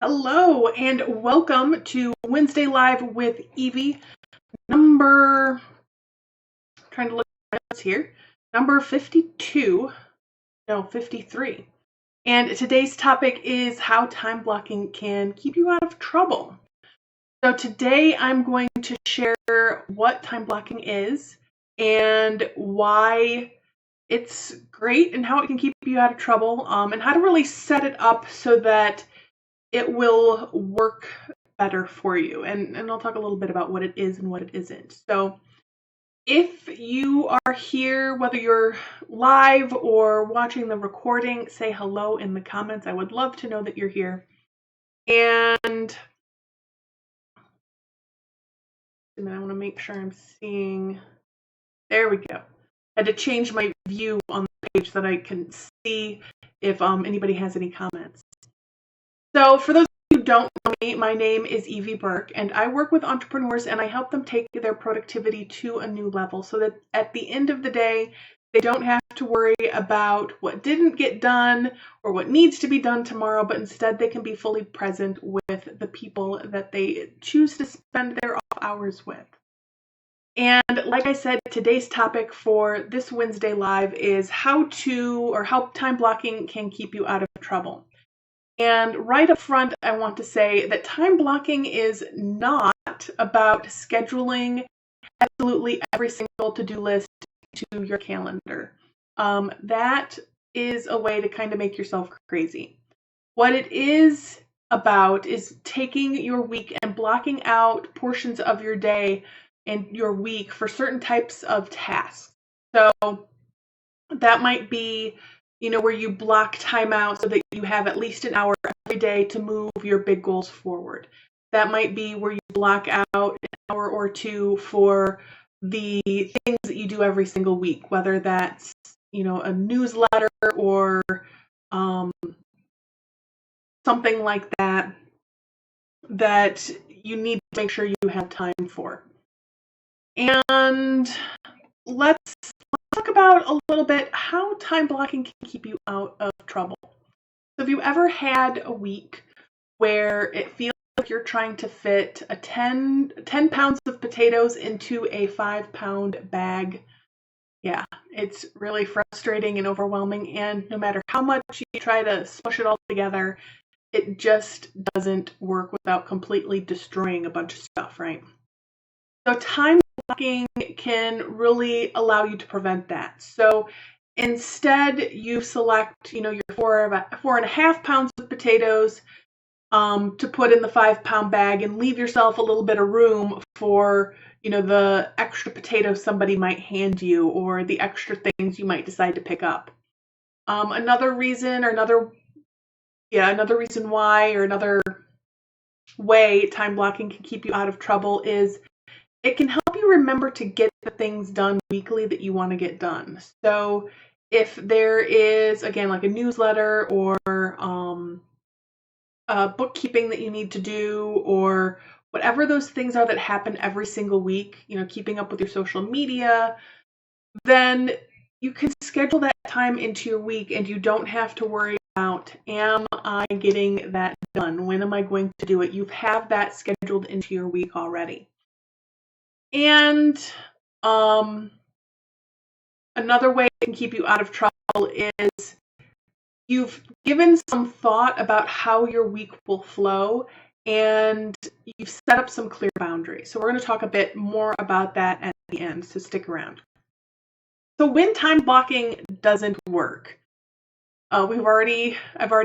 Hello and welcome to Wednesday Live with Evie, number, trying to look at my notes here, number 52, no, 53. And today's topic is how time blocking can keep you out of trouble. So today I'm going to share what time blocking is and why it's great and how it can keep you out of trouble, and how to really set it up so that it will work better for you. And I'll talk a little bit about what it is and what it isn't. So if you are here, whether you're live or watching the recording, say hello in the comments. I would love to know that you're here. And I want to make sure I'm seeing, there we go. I had to change my view on the page so that I can see if anybody has any comments. So for those who don't know me, my name is Evie Burke, and I work with entrepreneurs and I help them take their productivity to a new level so that at the end of the day, they don't have to worry about what didn't get done or what needs to be done tomorrow, but instead they can be fully present with the people that they choose to spend their off hours with. And like I said, today's topic for this Wednesday Live is how time blocking can keep you out of trouble. And right up front, I want to say that time blocking is not about scheduling absolutely every single to-do list to your calendar. That is a way to kind of make yourself crazy. What it is about is taking your week and blocking out portions of your day and your week for certain types of tasks. So that might be where you block time out so that you have at least an hour every day to move your big goals forward. That might be where you block out an hour or two for the things that you do every single week, whether that's, a newsletter or something like that you need to make sure you have time for. And let's talk about a little bit how time blocking can keep you out of trouble. So have you ever had a week where it feels like you're trying to fit a 10 pounds of potatoes into a 5-pound bag? Yeah, it's really frustrating and overwhelming, and no matter how much you try to smush it all together, it just doesn't work without completely destroying a bunch of stuff, right? So time blocking can really allow you to prevent that. So instead, you select, your 4.5 pounds of potatoes to put in the 5-pound bag and leave yourself a little bit of room for, the extra potatoes somebody might hand you or the extra things you might decide to pick up. Another reason way time blocking can keep you out of trouble is it can help you remember to get the things done weekly that you want to get done. So if there is, again, like a newsletter or bookkeeping that you need to do, or whatever those things are that happen every single week, keeping up with your social media, then you can schedule that time into your week and you don't have to worry about, am I getting that done? When am I going to do it? You have that scheduled into your week already. And another way it can keep you out of trouble is you've given some thought about how your week will flow and you've set up some clear boundaries. So we're going to talk a bit more about that at the end, so stick around. So when time blocking doesn't work, I've already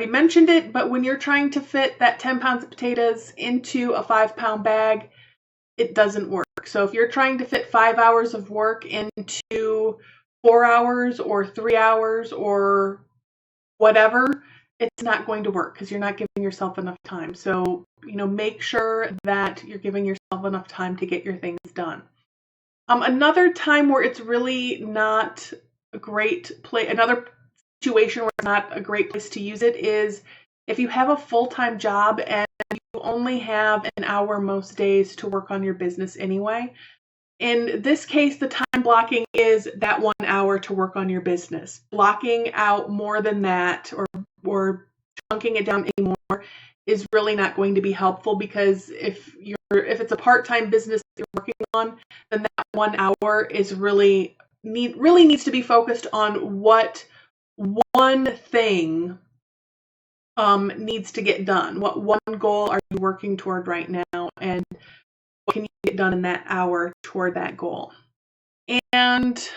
mentioned it, but when you're trying to fit that 10 pounds of potatoes into a 5-pound bag, it doesn't work. So if you're trying to fit 5 hours of work into 4 hours or 3 hours or whatever, it's not going to work because you're not giving yourself enough time. So, make sure that you're giving yourself enough time to get your things done. Another time where it's really not a great place, another situation where it's not a great place to use it is if you have a full-time job and you only have an hour most days to work on your business anyway. In this case, the time blocking is that 1 hour to work on your business. Blocking out more than that or chunking it down anymore is really not going to be helpful, because if it's a part-time business that you're working on, then that 1 hour is really needs to be focused on what one thing needs to get done. What one goal are you working toward right now, and what can you get done in that hour toward that goal? And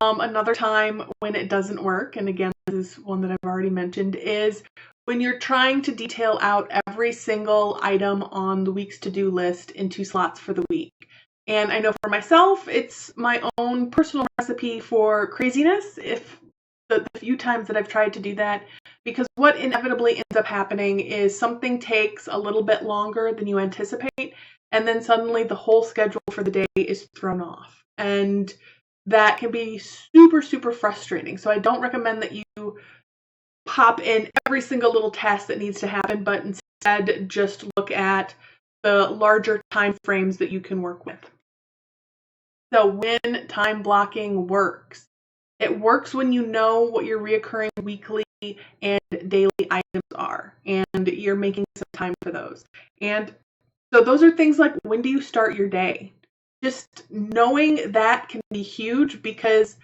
another time when it doesn't work, and again, this is one that I've already mentioned, is when you're trying to detail out every single item on the week's to-do list into slots for the week. And I know for myself, it's my own personal recipe for craziness, if the few times that I've tried to do that, because what inevitably ends up happening is something takes a little bit longer than you anticipate, and then suddenly the whole schedule for the day is thrown off. And that can be super, super frustrating. So I don't recommend that you pop in every single little task that needs to happen, but instead just look at the larger time frames that you can work with. So when time blocking works, it works when you know what your reoccurring weekly and daily items are, and you're making some time for those. And so those are things like, when do you start your day? Just knowing that can be huge, because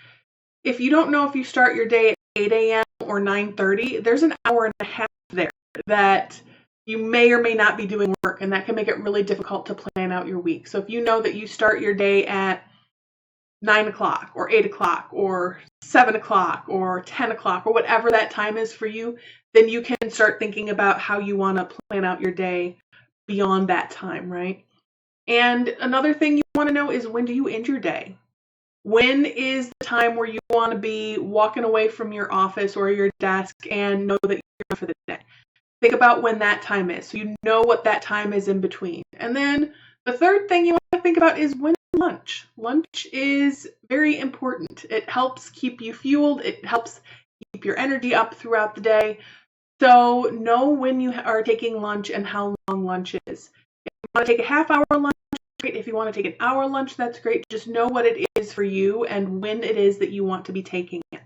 if you don't know if you start your day at 8 a.m. or 9:30, there's an hour and a half there that you may or may not be doing work, and that can make it really difficult to plan out your week. So if you know that you start your day at 9 o'clock or 8 o'clock or 7 o'clock or 10 o'clock or whatever that time is for you, then you can start thinking about how you want to plan out your day beyond that time, right? And another thing you want to know is, when do you end your day? When is the time where you want to be walking away from your office or your desk and know that you're done for the day? Think about when that time is, so you know what that time is in between. And then the third thing you want to think about is, when is lunch? Lunch is very important. It helps keep you fueled. It helps keep your energy up throughout the day. So know when you are taking lunch and how long lunch is. If you want to take a half-hour lunch, great. If you want to take an hour lunch, that's great. Just know what it is for you and when it is that you want to be taking it.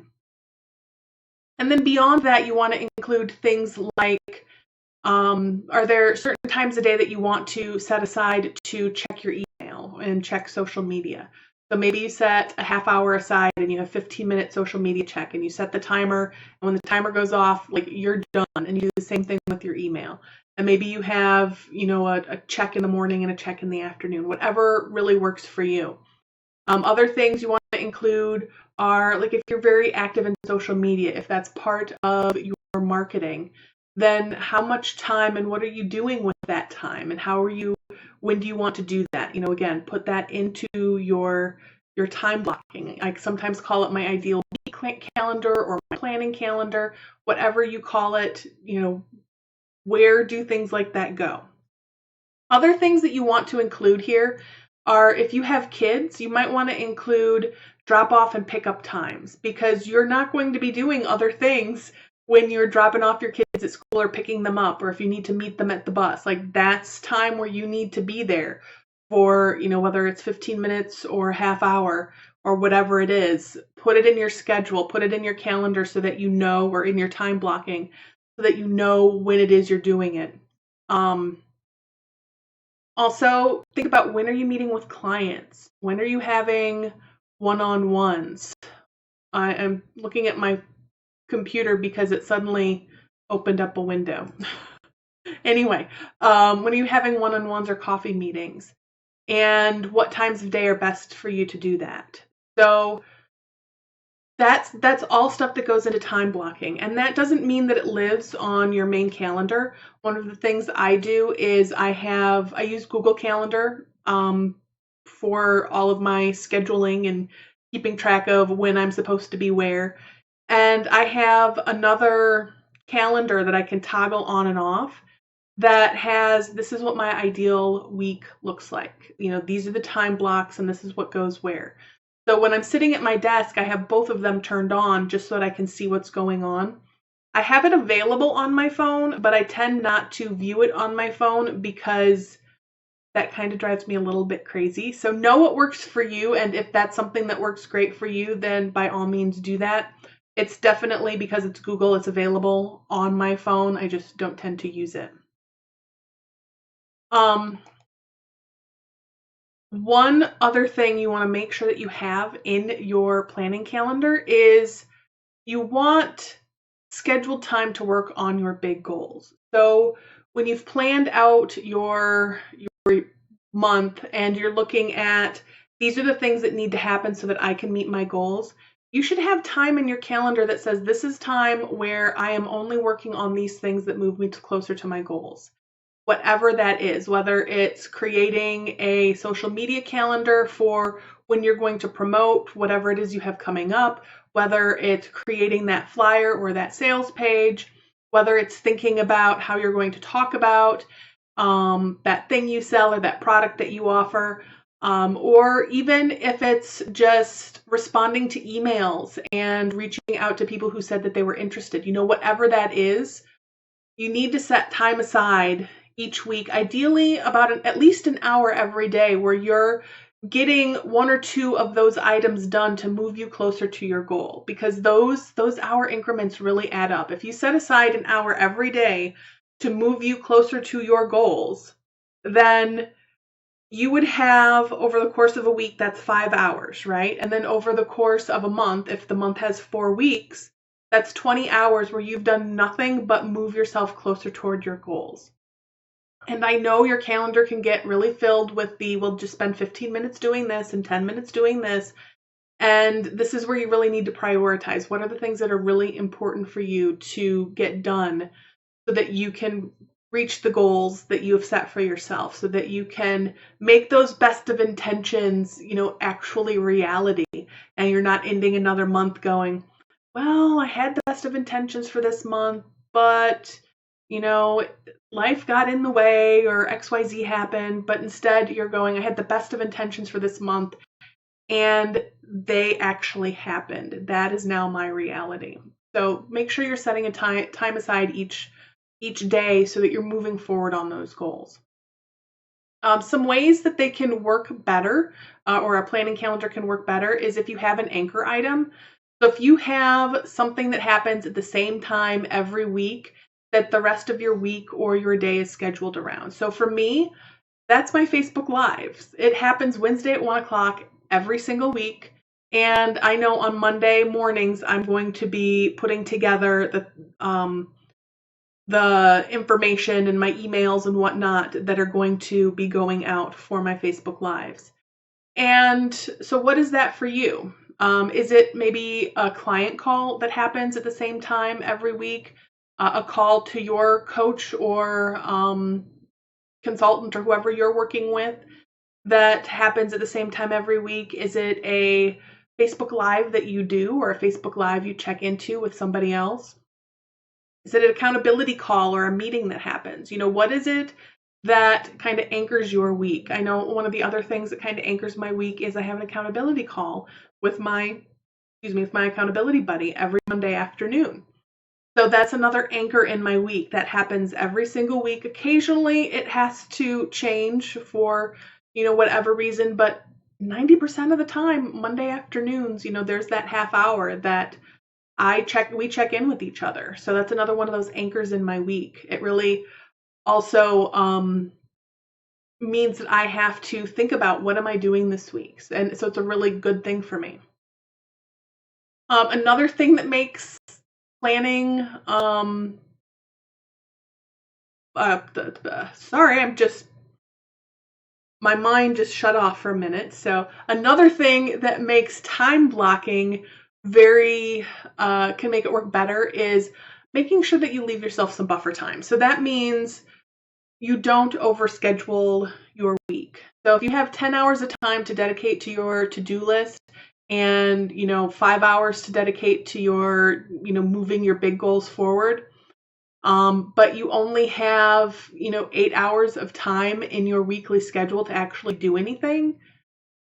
And then beyond that, you want to include things like, are there certain times a day that you want to set aside to check your email and check social media? So maybe you set a half hour aside and you have 15-minute social media check, and you set the timer, and when the timer goes off, like, you're done, and you do the same thing with your email. And maybe you have, a check in the morning and a check in the afternoon, whatever really works for you. Other things you want to include are, like, if you're very active in social media, if that's part of your marketing, then how much time and what are you doing with that time, and when do you want to do that? Again, put that into your time blocking. I sometimes call it my ideal week calendar or my planning calendar, whatever you call it. Where do things like that go? Other things that you want to include here are, if you have kids, you might want to include drop off and pick up times, because you're not going to be doing other things when you're dropping off your kids at school or picking them up, or if you need to meet them at the bus. Like, that's time where you need to be there for, whether it's 15 minutes or a half hour or whatever it is. Put it in your schedule, put it in your calendar so that you know, or in your time blocking, so that you know when it is you're doing it. Also, think about, when are you meeting with clients? When are you having one-on-ones? I am looking at my computer because it suddenly opened up a window. Anyway, when are you having one-on-ones or coffee meetings? And what times of day are best for you to do that? So that's all stuff that goes into time blocking. And that doesn't mean that it lives on your main calendar. One of the things I do is I use Google Calendar for all of my scheduling and keeping track of when I'm supposed to be where. And I have another calendar that I can toggle on and off that has, this is what my ideal week looks like. These are the time blocks and this is what goes where. So when I'm sitting at my desk, I have both of them turned on just so that I can see what's going on. I have it available on my phone, but I tend not to view it on my phone because that kind of drives me a little bit crazy. So know what works for you, and if that's something that works great for you, then by all means do that. It's definitely, because it's Google, it's available on my phone. I just don't tend to use it. One other thing you want to make sure that you have in your planning calendar is you want scheduled time to work on your big goals. So when you've planned out your month and you're looking at these are the things that need to happen so that I can meet my goals, you should have time in your calendar that says this is time where I am only working on these things that move me closer to my goals. Whatever that is, whether it's creating a social media calendar for when you're going to promote whatever it is you have coming up, whether it's creating that flyer or that sales page, whether it's thinking about how you're going to talk about that thing you sell or that product that you offer, or even if it's just responding to emails and reaching out to people who said that they were interested, whatever that is, you need to set time aside each week, ideally about at least an hour every day, where you're getting one or two of those items done to move you closer to your goal, because those hour increments really add up. If you set aside an hour every day to move you closer to your goals, then you would have, over the course of a week, that's 5 hours, right? And then over the course of a month, if the month has 4 weeks, that's 20 hours where you've done nothing but move yourself closer toward your goals. And I know your calendar can get really filled with we'll just spend 15 minutes doing this and 10 minutes doing this. And this is where you really need to prioritize. What are the things that are really important for you to get done so that you can reach the goals that you have set for yourself, so that you can make those best of intentions, actually reality, and you're not ending another month going, well, I had the best of intentions for this month, but life got in the way or XYZ happened, but instead you're going, I had the best of intentions for this month and they actually happened. That is now my reality. So make sure you're setting a time aside each day so that you're moving forward on those goals. Some ways that they can work better, or a planning calendar can work better, is if you have an anchor item. So if you have something that happens at the same time every week that the rest of your week or your day is scheduled around. So for me, that's my Facebook Lives. It happens Wednesday at 1 o'clock every single week. And I know on Monday mornings, I'm going to be putting together the information and my emails and whatnot that are going to be going out for my Facebook Lives. And so what is that for you? Is it maybe a client call that happens at the same time every week? A call to your coach or consultant or whoever you're working with that happens at the same time every week? Is it a Facebook Live that you do, or a Facebook Live you check into with somebody else? Is it an accountability call or a meeting that happens? What is it that kind of anchors your week? I know one of the other things that kind of anchors my week is I have an accountability call with my accountability buddy every Monday afternoon. So that's another anchor in my week that happens every single week. Occasionally it has to change for, whatever reason, but 90% of the time, Monday afternoons, there's that half hour that we check in with each other. So that's another one of those anchors in my week. It really also means that I have to think about what am I doing this week. And so it's a really good thing for me. Another thing that makes planning, my mind just shut off for a minute. So another thing that makes time blocking can make it work better is making sure that you leave yourself some buffer time. So that means you don't overschedule your week. So if you have 10 hours of time to dedicate to your to-do list and, 5 hours to dedicate to your, moving your big goals forward, but you only have, 8 hours of time in your weekly schedule to actually do anything,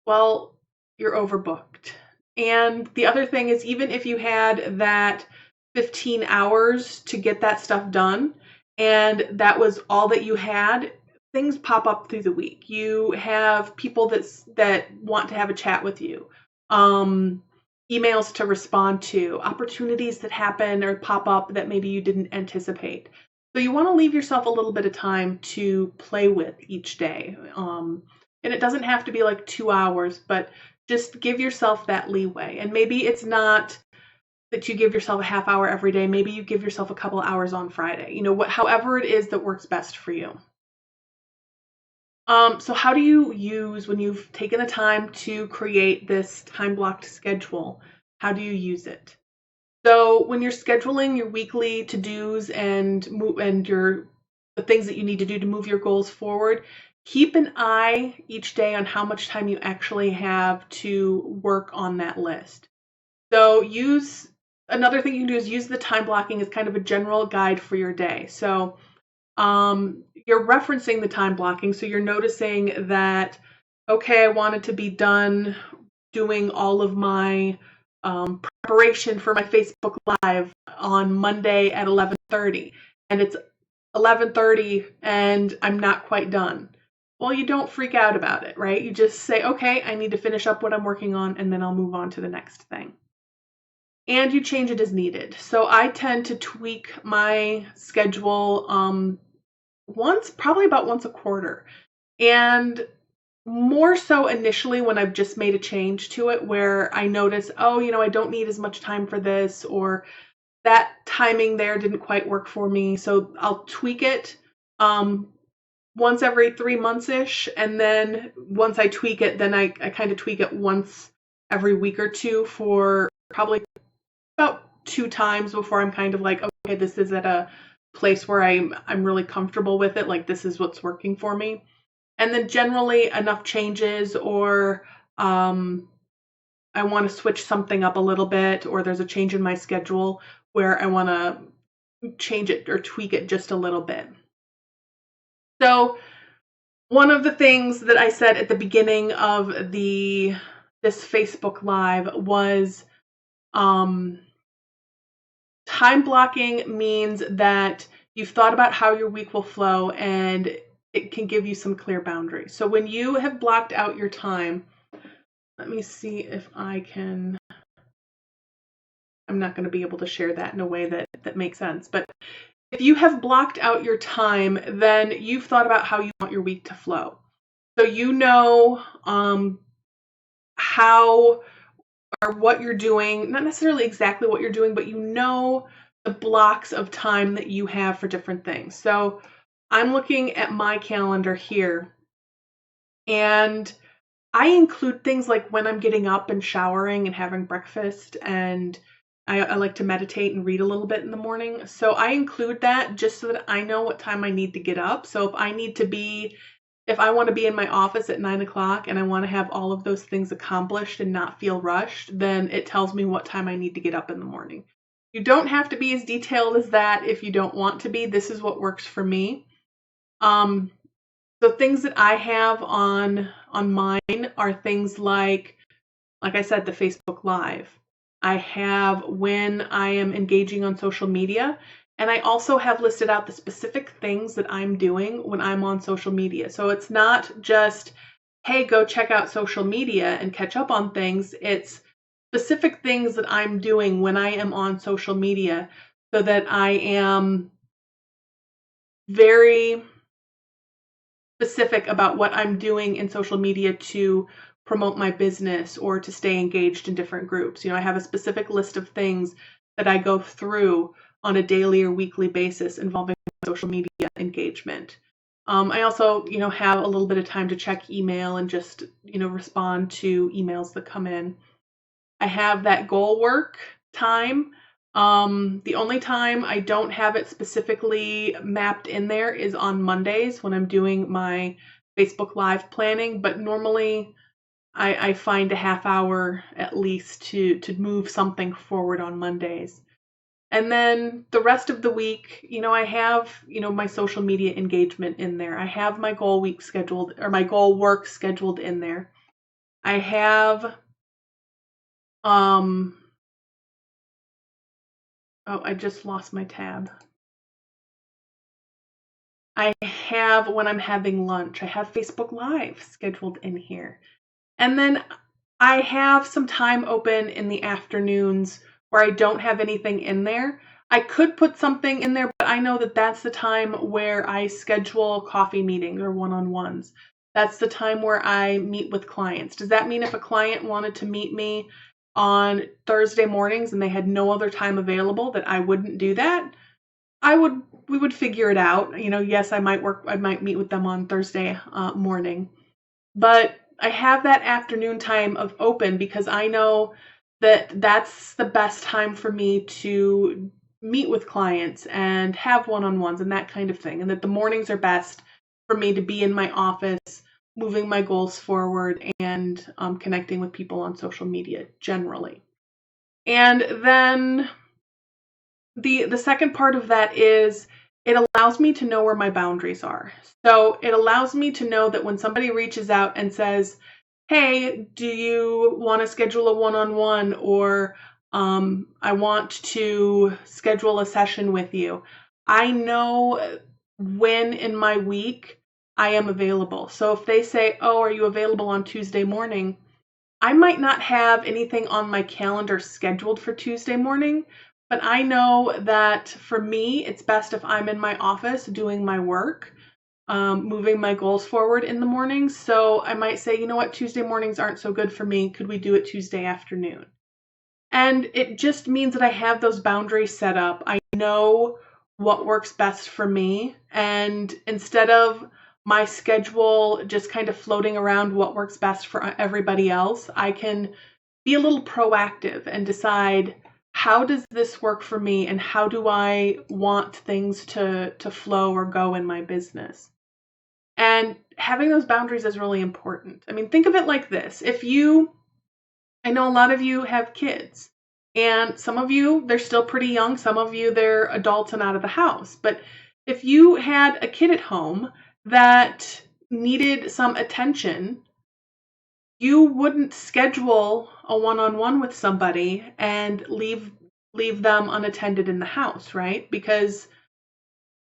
well, you're overbooked. And the other thing is, even if you had that 15 hours to get that stuff done, and that was all that you had, things pop up through the week. You have people that want to have a chat with you, emails to respond to, opportunities that happen or pop up that maybe you didn't anticipate. So you want to leave yourself a little bit of time to play with each day. And it doesn't have to be like 2 hours, but just give yourself that leeway. And maybe it's not that you give yourself a half hour every day. Maybe you give yourself a couple hours on Friday. However it is that works best for you. So how do you use, when you've taken the time to create this time-blocked schedule, how do you use it? So when you're scheduling your weekly to-dos and the things that you need to do to move your goals forward, keep an eye each day on how much time you actually have to work on that list. So another thing you can do is use the time blocking as kind of a general guide for your day. So you're referencing the time blocking, so you're noticing that, okay, I wanted to be done doing all of my preparation for my Facebook Live on Monday at 11:30, and it's 11:30 and I'm not quite done. Well, you don't freak out about it, right? You just say, okay, I need to finish up what I'm working on, and then I'll move on to the next thing. And you change it as needed. So I tend to tweak my schedule probably about once a quarter. And more so initially when I've just made a change to it where I notice, I don't need as much time for this, or that timing there didn't quite work for me. So I'll tweak it once every 3 months-ish. And then once I tweak it, then I kind of tweak it once every week or two for probably about 2 times before I'm kind of like, okay, this is at a place where I'm really comfortable with it. Like, this is what's working for me. And then generally enough changes, or I want to switch something up a little bit, or there's a change in my schedule where I want to change it or tweak it just a little bit. So one of the things that I said at the beginning of this Facebook Live was time blocking means that you've thought about how your week will flow, and it can give you some clear boundaries. So when you have blocked out your time, let me see if I'm not going to be able to share that in a way that makes sense. But if you have blocked out your time, then you've thought about how you want your week to flow. So you know how or what you're doing, not necessarily exactly what you're doing, but you know the blocks of time that you have for different things. So I'm looking at my calendar here, and I include things like when I'm getting up and showering and having breakfast, and I like to meditate and read a little bit in the morning. So I include that just so that I know what time I need to get up. So if I want to be in my office at 9 o'clock and I want to have all of those things accomplished and not feel rushed, then it tells me what time I need to get up in the morning. You don't have to be as detailed as that if you don't want to be. This is what works for me. So things that I have on mine are things like I said, the Facebook Live. I have when I am engaging on social media, and I also have listed out the specific things that I'm doing when I'm on social media. So it's not just, hey, go check out social media and catch up on things. It's specific things that I'm doing when I am on social media, so that I am very specific about what I'm doing in social media to promote my business or to stay engaged in different groups. I have a specific list of things that I go through on a daily or weekly basis involving social media engagement. I also, have a little bit of time to check email and just, respond to emails that come in. I have that goal work time. The only time I don't have it specifically mapped in there is on Mondays when I'm doing my Facebook Live planning, but normally I find a half hour at least to move something forward on Mondays. And then the rest of the week, I have, my social media engagement in there. I have my goal week scheduled, or my goal work scheduled in there. I have, I just lost my tab. I have when I'm having lunch. I have Facebook Live scheduled in here. And then I have some time open in the afternoons where I don't have anything in there. I could put something in there, but I know that that's the time where I schedule coffee meetings or one-on-ones. That's the time where I meet with clients. Does that mean if a client wanted to meet me on Thursday mornings and they had no other time available that I wouldn't do that? We would figure it out. Yes, I might meet with them on Thursday morning, but I have that afternoon time of open because I know that that's the best time for me to meet with clients and have one-on-ones and that kind of thing, and that the mornings are best for me to be in my office, moving my goals forward and connecting with people on social media generally. And then the second part of that is it allows me to know where my boundaries are. So it allows me to know that when somebody reaches out and says, hey, do you want to schedule a one-on-one, or I want to schedule a session with you, I know when in my week I am available. So if they say, oh, are you available on Tuesday morning? I might not have anything on my calendar scheduled for Tuesday morning, but I know that for me, it's best if I'm in my office doing my work, moving my goals forward in the morning. So I might say, you know what, Tuesday mornings aren't so good for me. Could we do it Tuesday afternoon? And it just means that I have those boundaries set up. I know what works best for me. And instead of my schedule just kind of floating around what works best for everybody else, I can be a little proactive and decide, how does this work for me and how do I want things to flow or go in my business? And having those boundaries is really important. I mean, think of it like this. I know a lot of you have kids, and some of you, they're still pretty young. Some of you, they're adults and out of the house. But if you had a kid at home that needed some attention, you wouldn't schedule a one-on-one with somebody and leave them unattended in the house, right? Because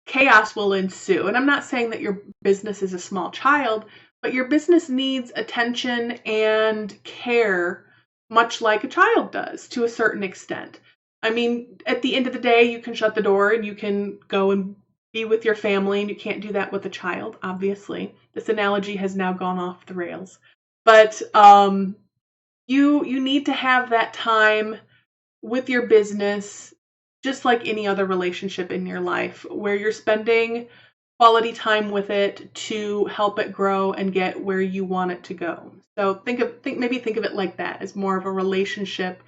chaos will ensue. And I'm not saying that your business is a small child, but your business needs attention and care, much like a child does to a certain extent. I mean, at the end of the day, you can shut the door and you can go and be with your family, and you can't do that with a child, obviously. This analogy has now gone off the rails. But you need to have that time with your business, just like any other relationship in your life, where you're spending quality time with it to help it grow and get where you want it to go. So think of it like that, as more of a relationship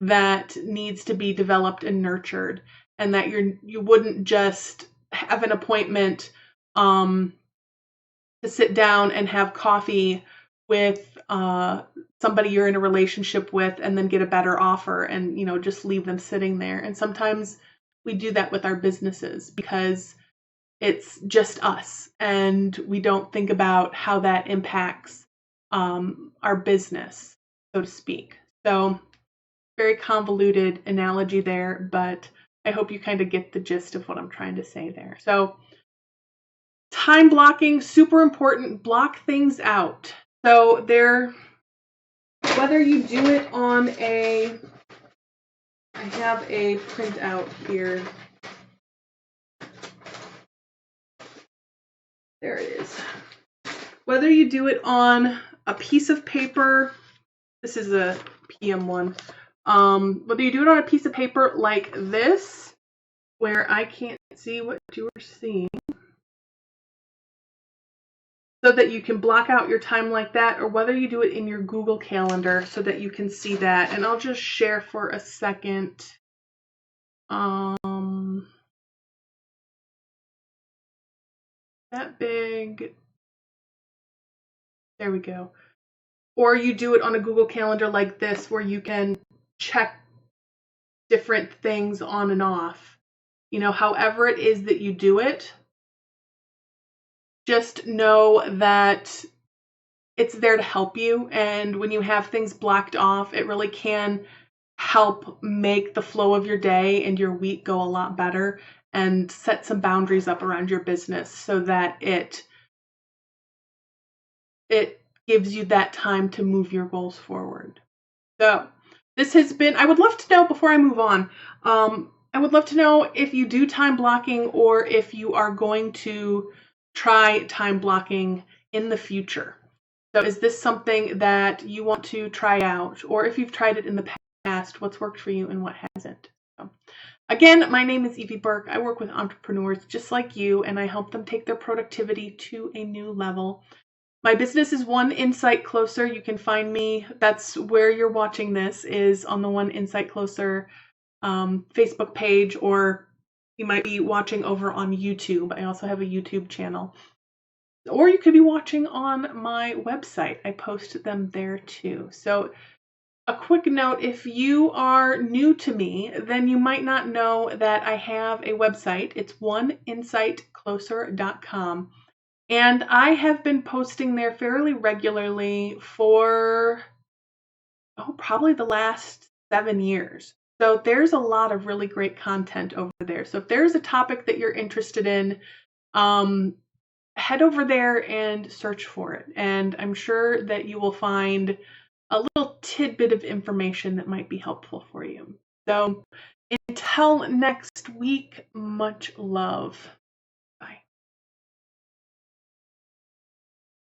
that needs to be developed and nurtured, and that you wouldn't just have an appointment to sit down and have coffee with somebody you're in a relationship with and then get a better offer and just leave them sitting there. And sometimes we do that with our businesses because it's just us and we don't think about how that impacts our business, so to speak. So very convoluted analogy there, but I hope you kind of get the gist of what I'm trying to say there. So time blocking, super important. Block things out. So whether you do it on I have a printout here. There it is. Whether you do it on a piece of paper, this is a PM one. Whether you do it on a piece of paper like this, where I can't see what you are seeing, so that you can block out your time like that, or whether you do it in your Google Calendar so that you can see that. And I'll just share for a second. That big. There we go. Or you do it on a Google Calendar like this, where you can check different things on and off. However it is that you do it, just know that it's there to help you. And when you have things blocked off, it really can help make the flow of your day and your week go a lot better, and set some boundaries up around your business so that it gives you that time to move your goals forward. So this has been, I would love to know, before I move on, I would love to know if you do time blocking or if you are going to try time blocking in the future. So is this something that you want to try out? Or if you've tried it in the past, what's worked for you and what hasn't? So, again, my name is Evie Burke. I work with entrepreneurs just like you, and I help them take their productivity to a new level. My business is One Insight Closer. You can find me. That's where you're watching this, is on the One Insight Closer Facebook page, or you might be watching over on YouTube. I also have a YouTube channel. Or you could be watching on my website. I post them there too. So a quick note, if you are new to me, then you might not know that I have a website. It's oneinsightcloser.com. And I have been posting there fairly regularly for, probably the last 7 years. So there's a lot of really great content over there. So if there's a topic that you're interested in, head over there and search for it. And I'm sure that you will find a little tidbit of information that might be helpful for you. So until next week, much love.